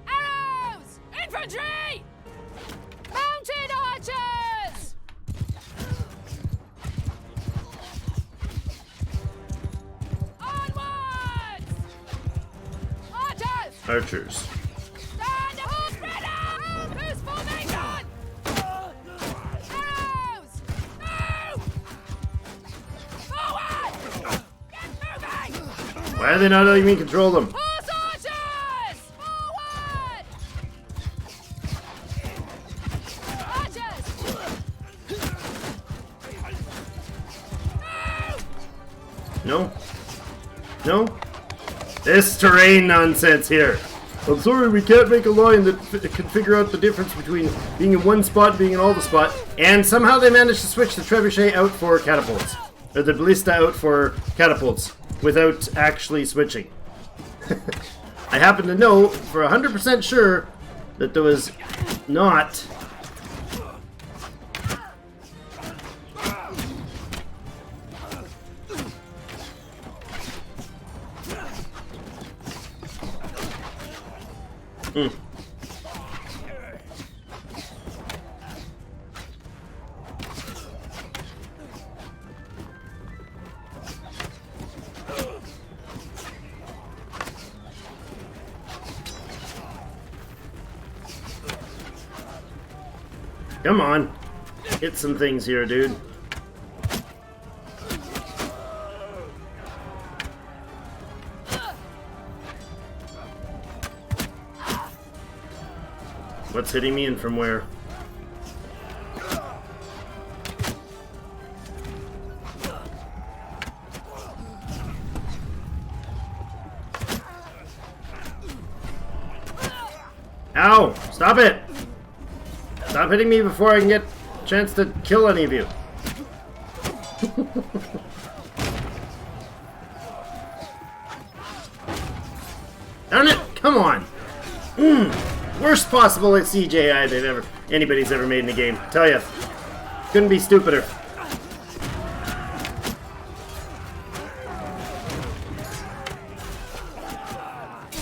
Arrows! Infantry! Mounted archers! Onwards! Archers! Archers. Stand horse ready! Who's formation? Arrows! Move! Forward! Get moving! Why are they not letting me control them? Horse archers! Forward! Archers! No? No? This terrain nonsense here. I'm sorry, we can't make a line that can figure out the difference between being in one spot and being in all the spot. And somehow they managed to switch the trebuchet out for catapults. Or the ballista out for catapults. Without actually switching. I happen to know for 100% sure that there was not... Come on. Hit some things here, dude. What's hitting me and from where? Ow! Stop it! Stop hitting me before I can get a chance to kill any of you. Darn it! Come on! Worst possible CGI anybody's ever made in a game. I tell ya, couldn't be stupider.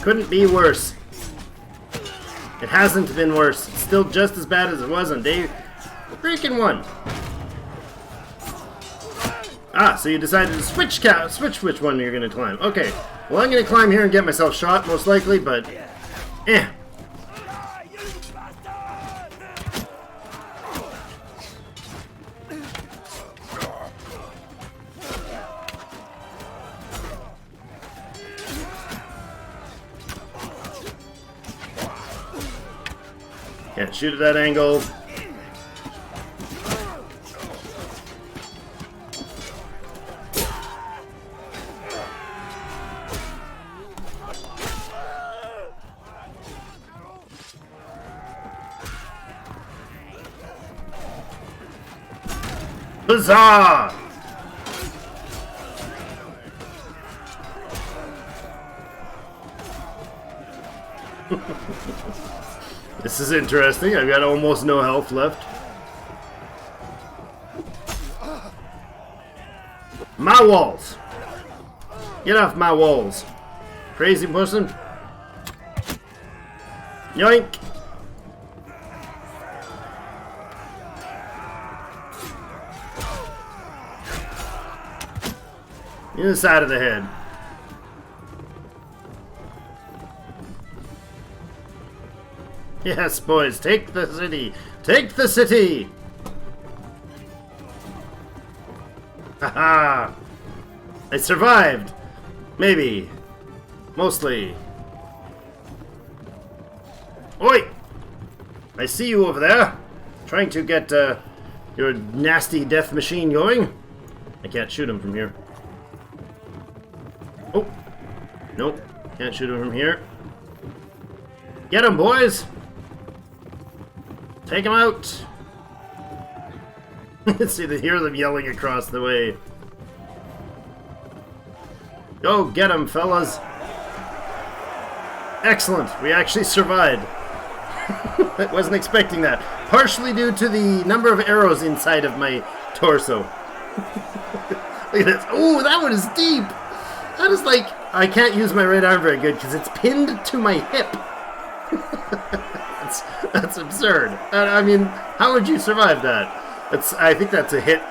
Couldn't be worse. It hasn't been worse. It's still just as bad as it was on day freaking 1. Ah, so you decided to switch which one you're gonna climb. Okay. Well, I'm gonna climb here and get myself shot, most likely, but eh. Can't shoot at that angle. Huzzah! This is interesting. I've got almost no health left. My walls! Get off my walls. Crazy person. Yoink! In the side of the head. Yes, boys, take the city! Take the city! Haha! I survived! Maybe. Mostly. Oi! I see you over there! Trying to get your nasty death machine going. I can't shoot him from here. Oh! Nope. Can't shoot him from here. Get him, boys! Take him out! See, they hear them yelling across the way. Go get him, fellas! Excellent! We actually survived. I wasn't expecting that. Partially due to the number of arrows inside of my torso. Look at this. Oh, that one is deep! That is like... I can't use my right arm very good because it's pinned to my hip. That's absurd. I mean, how would you survive that? I think that's a hit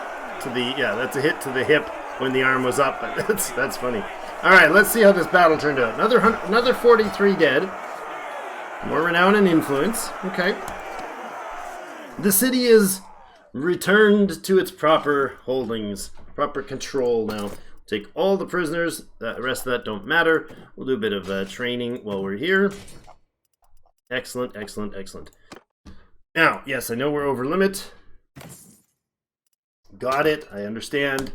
to the... Yeah, that's a hit to the hip when the arm was up. That's funny. Alright, let's see how this battle turned out. Another 43 dead. More renown and influence. Okay. The city is returned to its proper holdings. Proper control now. Take all the prisoners. The rest of that don't matter. We'll do a bit of training while we're here. Excellent, excellent, excellent. Now, yes, I know we're over limit. Got it. I understand.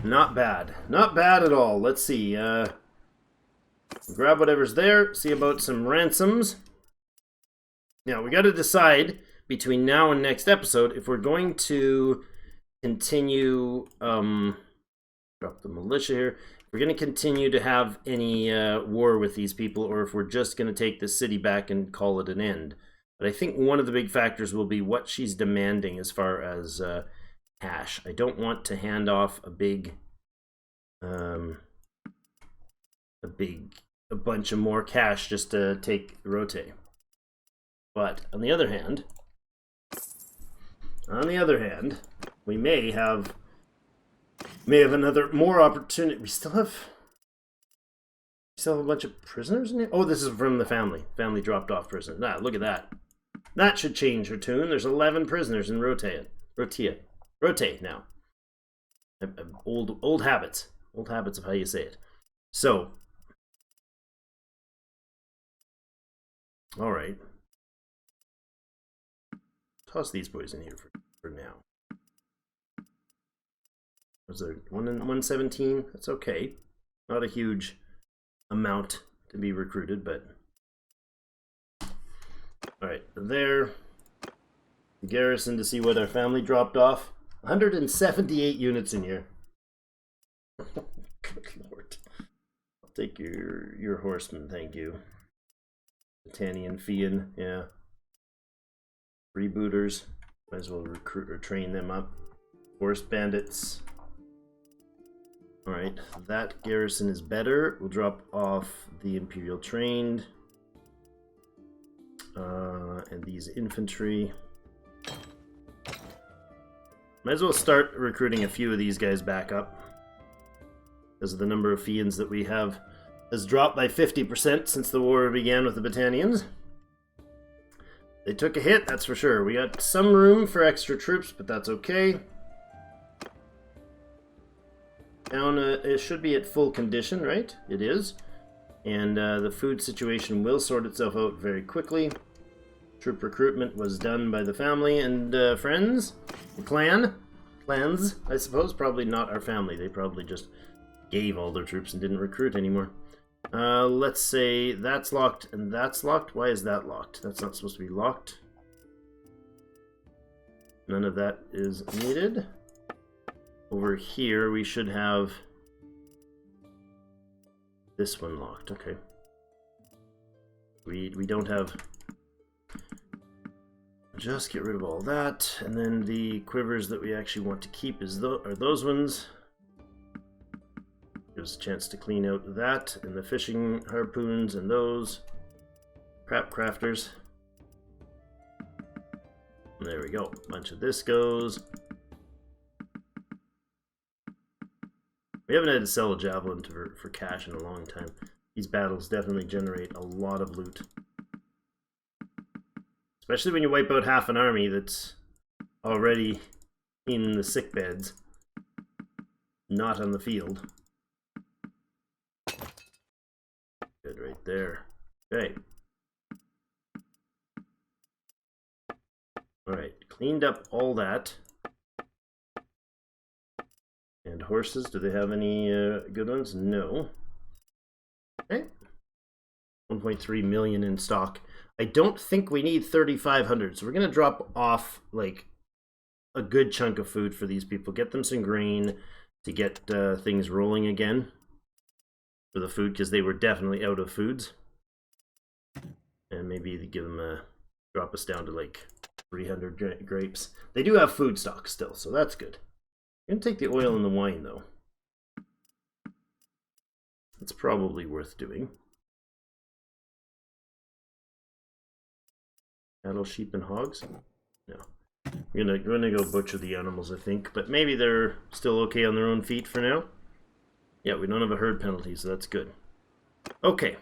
Not bad. Not bad at all. Let's see. Grab whatever's there. See about some ransoms. Now, we got to decide between now and next episode if we're going to continue... drop the militia here. We're going to continue to have any war with these people, or if we're just going to take the city back and call it an end. But I think one of the big factors will be what she's demanding as far as cash. I don't want to hand off a bunch of more cash just to take Rote. But on the other hand, we may have another more opportunity. We still have a bunch of prisoners in here. Oh, this is from the family. Family dropped off prisoners. Ah, look at that. That should change her tune. There's 11 prisoners in Rote now. Old habits. Old habits of how you say it. So, all right. Toss these boys in here for now. Was there 117? That's okay. Not a huge amount to be recruited, but all right. There. Garrison to see what our family dropped off. 178 units in here. Good lord. I'll take your horsemen, thank you. Britannian Fian, yeah. Freebooters. Might as well recruit or train them up. Horse bandits. Alright, that garrison is better. We'll drop off the Imperial Trained. And these infantry. Might as well start recruiting a few of these guys back up. Because the number of Fians that we have has dropped by 50% since the war began with the Battanians. They took a hit, that's for sure. We got some room for extra troops, but that's okay. Town, it should be at full condition, right? It is. And the food situation will sort itself out very quickly. Troop recruitment was done by the family and friends. The clans, I suppose. Probably not our family. They probably just gave all their troops and didn't recruit anymore. Let's say that's locked and that's locked. Why is that locked? That's not supposed to be locked. None of that is needed. Over here, we should have this one locked. Okay. We don't have... Just get rid of all that, and then the quivers that we actually want to keep are those ones. Gives a chance to clean out that, and the fishing harpoons and those. Crap crafters. And there we go. A bunch of this goes. We haven't had to sell a javelin for cash in a long time. These battles definitely generate a lot of loot. Especially when you wipe out half an army that's already in the sick beds, not on the field. Good right there. Okay. Alright, cleaned up all that. And horses, do they have any good ones? No. Okay. 1.3 million in stock. I don't think we need 3,500, so we're going to drop off like a good chunk of food for these people. Get them some grain to get things rolling again for the food, because they were definitely out of foods. And maybe give them drop us down to like 300 grapes. They do have food stock still, so that's good. I'm going to take the oil and the wine, though. It's probably worth doing. Cattle, sheep, and hogs? No. We're gonna go butcher the animals, I think. But maybe they're still okay on their own feet for now. Yeah, we don't have a herd penalty, so that's good. Okay.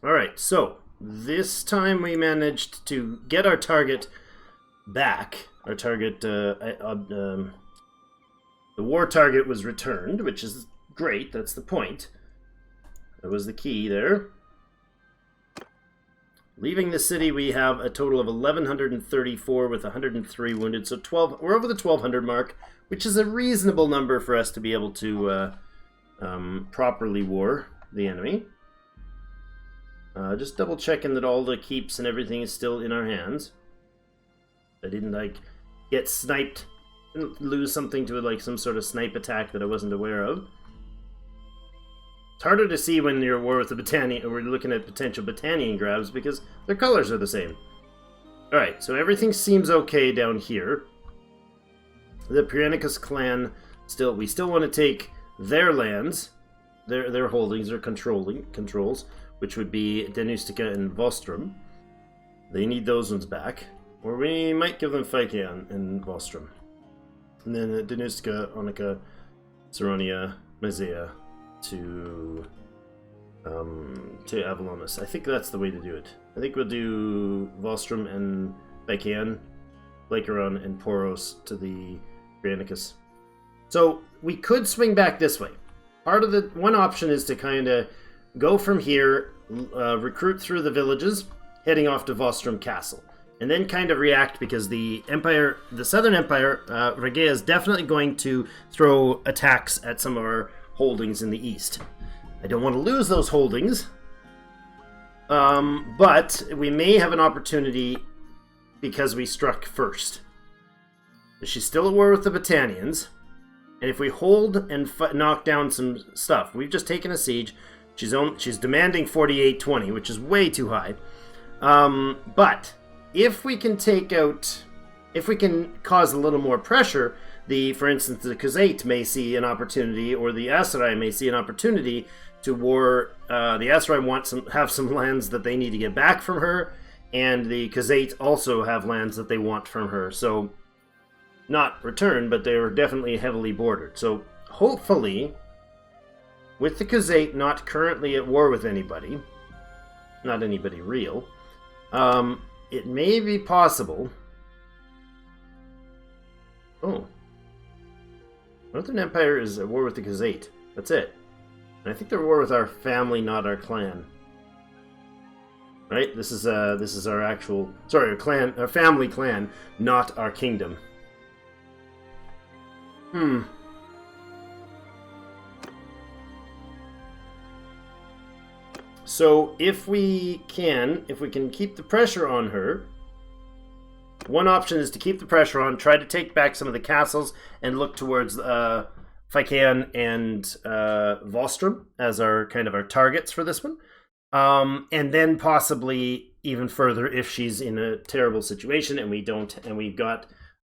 Alright, so this time we managed to get our target back. Our target, the war target was returned, which is great, that's the point. That was the key there. Leaving the city, we have a total of 1,134 with 103 wounded. So 12. We're over the 1,200 mark, which is a reasonable number for us to be able to properly war the enemy. Just double checking that all the keeps and everything is still in our hands. I didn't like get sniped and lose something to like some sort of snipe attack that I wasn't aware of. It's harder to see when you're at war with the Battanian, or we're looking at potential Battanian grabs because their colors are the same. Alright, so everything seems okay down here. The Pyrenicus clan, we still want to take their lands, their holdings, their controls, which would be Danustica and Vostrum. They need those ones back. Or we might give them Phykean and Vostrum. And then Danustica, Onica, Saronia, Mazea to Avalonus. I think that's the way to do it. I think we'll do Vostrum and Phykean, Lycaron, and Poros to the Granicus. So we could swing back this way. Part of the one option is to kind of go from here, recruit through the villages, heading off to Vostrum Castle, and then kind of react because the Empire, the Southern Empire, Regea is definitely going to throw attacks at some of our holdings in the east. I don't want to lose those holdings, but we may have an opportunity because we struck first. She's still at war with the Battanians, and if we hold and knock down some stuff, we've just taken a siege. She's demanding 4820, which is way too high. But if we can if we can cause a little more pressure, for instance, the Khazate may see an opportunity, or the Aserai may see an opportunity to war. The Aserai have some lands that they need to get back from her, and the Khazate also have lands that they want from her. So, not returned, but they are definitely heavily bordered. So, hopefully, with the Khazate not currently at war with anybody, not anybody real, it may be possible. Oh. Northern Empire is at war with the Khazate. That's it. And I think they're at war with our family, not our clan. Right? This is our actual, sorry, our family clan, not our kingdom. So if we can keep the pressure on her, one option is to keep the pressure on, try to take back some of the castles, and look towards Phykean and Vostrum as our targets for this one. And then possibly even further if she's in a terrible situation and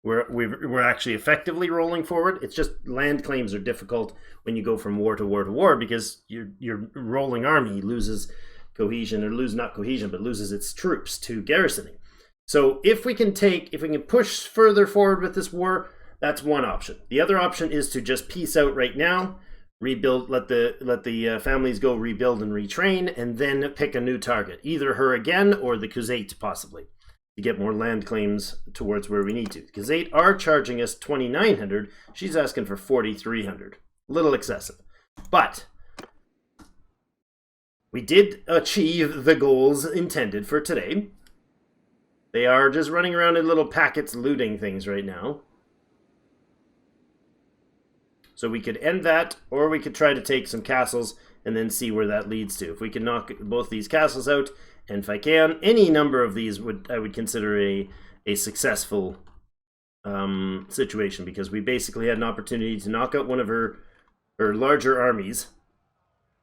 we're actually effectively rolling forward. It's just land claims are difficult when you go from war to war to war because your rolling army loses cohesion, or loses its troops to garrisoning. So if we can push further forward with this war, that's one option. The other option is to just peace out right now, rebuild, let the families go rebuild and retrain, and then pick a new target, either her again or the Khazate possibly, to get more land claims towards where we need to. Khazate are charging us 2,900. She's asking for 4,300. A little excessive, but we did achieve the goals intended for today. They are just running around in little packets looting things right now. So we could end that, or we could try to take some castles and then see where that leads to. If we can knock both these castles out, and if I can, any number of these I would consider a successful situation, because we basically had an opportunity to knock out one of her larger armies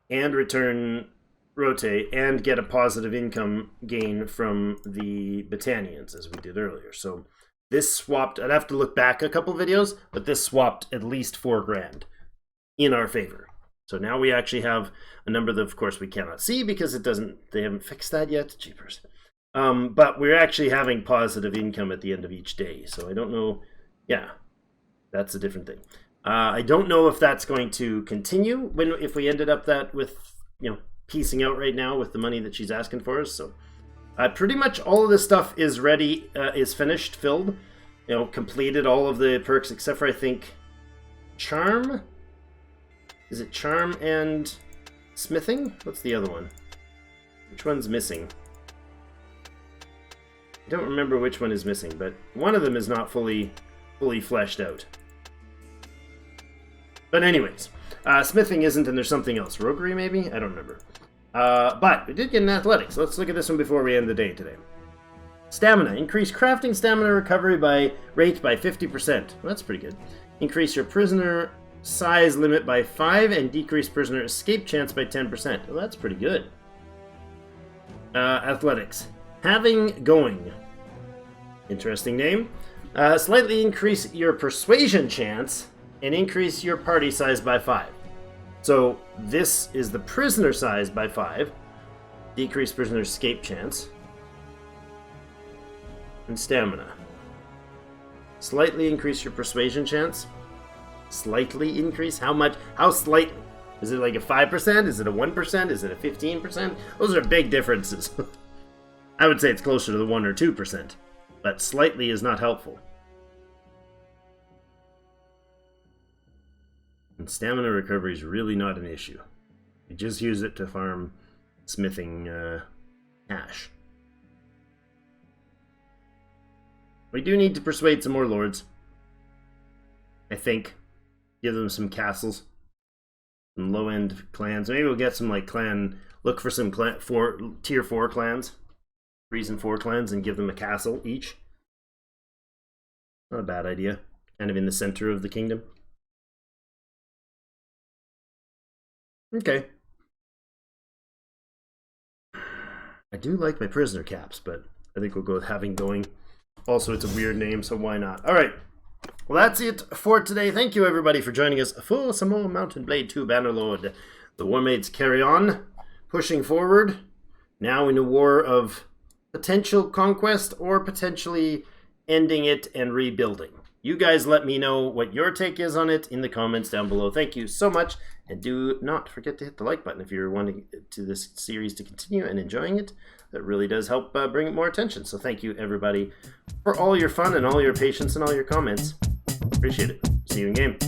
and return Rote and get a positive income gain from the Battanians, as we did earlier. So this swapped, I'd have to look back a couple videos, but this swapped at least 4 grand in our favor. So now we actually have a number that, of course, we cannot see because they haven't fixed that yet. Jeepers. But we're actually having positive income at the end of each day. So I don't know. Yeah, that's a different thing. I don't know if that's going to continue if we ended up that with, piecing out right now with the money that she's asking for us. So pretty much all of this stuff is ready, is finished, filled, completed all of the perks except for, I think, Charm. Is it Charm and Smithing? What's the other one? Which one's missing? I don't remember which one is missing, but one of them is not fully fleshed out. But anyways, smithing isn't, and there's something else. Roguery, maybe? I don't remember. But we did get an athletics. Let's look at this one before we end the day today. Stamina. Increase crafting stamina recovery rate by 50%. Well, that's pretty good. Increase your prisoner size limit by 5 and decrease prisoner escape chance by 10%. Well, that's pretty good. Athletics. Having going. Interesting name. Slightly increase your persuasion chance and increase your party size by 5. So this is the prisoner size by 5. Decrease prisoner escape chance. And stamina. Slightly increase your persuasion chance. Slightly increase? How much? How slightly? Is it like a 5%? Is it a 1%? Is it a 15%? Those are big differences. I would say it's closer to the 1 or 2%. But slightly is not helpful. And stamina recovery is really not an issue. You just use it to farm smithing cash. We do need to persuade some more lords. I think. Give them some castles. Some low-end clans. Maybe we'll get some like clan... Look for some tier 4 clans. 3s and 4 clans and give them a castle each. Not a bad idea. Kind of in the center of the kingdom. Okay. I do like my prisoner caps, but I think we'll go with having going. Also, it's a weird name, so why not? Alright. Well, that's it for today. Thank you, everybody, for joining us for some more Mountain Blade 2 Bannerlord. The Warmaids carry on, pushing forward, now in a war of potential conquest or potentially ending it and rebuilding. You guys let me know what your take is on it in the comments down below. Thank you so much, and do not forget to hit the like button if you're wanting to this series to continue and enjoying it. That really does help bring it more attention. So thank you, everybody, for all your fun and all your patience and all your comments. Appreciate it. See you in game.